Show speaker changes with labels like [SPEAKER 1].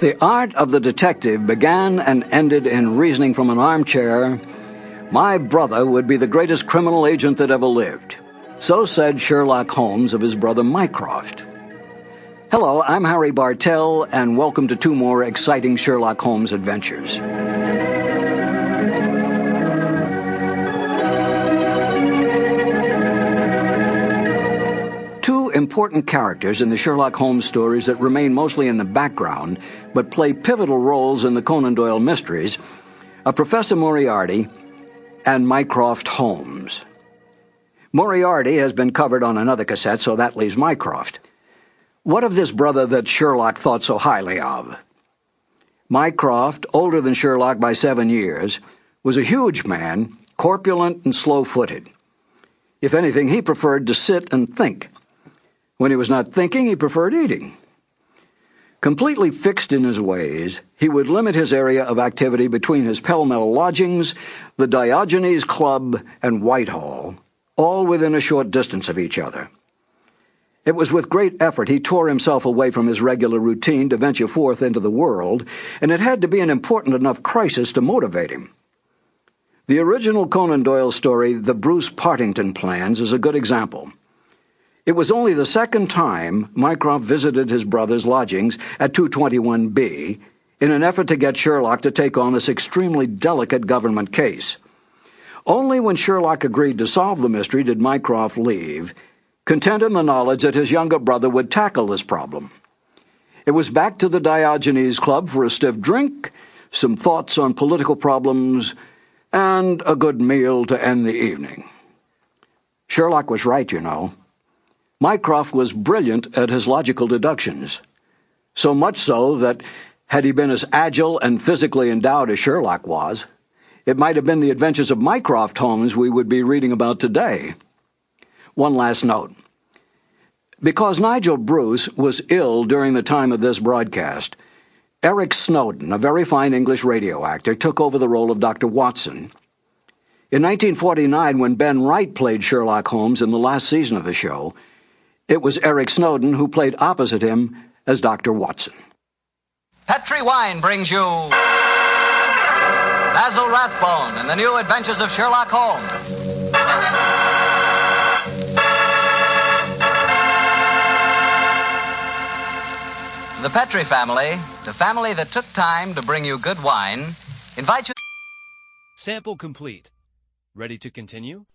[SPEAKER 1] the art of the detective began and ended in reasoning from an armchair, my brother would be the greatest criminal agent that ever lived. So said Sherlock Holmes of his brother Mycroft. Hello, I'm Harry Bartell, and welcome to 2 more exciting Sherlock Holmes adventures. Two important characters in the Sherlock Holmes stories that remain mostly in the background but play pivotal roles in the Conan Doyle mysteries are Professor Moriarty and Mycroft Holmes. Moriarty has been covered on another cassette, so that leaves Mycroft. What of this brother that Sherlock thought so highly of? Mycroft, older than Sherlock by 7 years, was a huge man, corpulent and slow-footed. If anything, he preferred to sit and think. When he was not thinking, he preferred eating. Completely fixed in his ways, he would limit his area of activity between his Pall-Mall lodgings, the Diogenes Club, and Whitehall, all within a short distance of each other. It was with great effort he tore himself away from his regular routine to venture forth into the world, and it had to be an important enough crisis to motivate him. The original Conan Doyle story, The Bruce Partington Plans, is a good example. It was only the second time Mycroft visited his brother's lodgings at 221B in an effort to get Sherlock to take on this extremely delicate government case. Only when Sherlock agreed to solve the mystery did Mycroft leave, content in the knowledge that his younger brother would tackle this problem. It was back to the Diogenes Club for a stiff drink, some thoughts on political problems, and a good meal to end the evening. Sherlock was right, you know. Mycroft was brilliant at his logical deductions, so much so that, had he been as agile and physically endowed as Sherlock was, it might have been the adventures of Mycroft Holmes we would be reading about today. One last note. Because Nigel Bruce was ill during the time of this broadcast, Eric Snowden, a very fine English radio actor, took over the role of Dr. Watson. In 1949, when Ben Wright played Sherlock Holmes in the last season of the show, it was Eric Snowden who played opposite him as Dr. Watson.
[SPEAKER 2] Petri Wine brings you Basil Rathbone and the New Adventures of Sherlock Holmes. The Petri family, the family that took time to bring you good wine, invites you...
[SPEAKER 3] Sample complete. Ready to continue?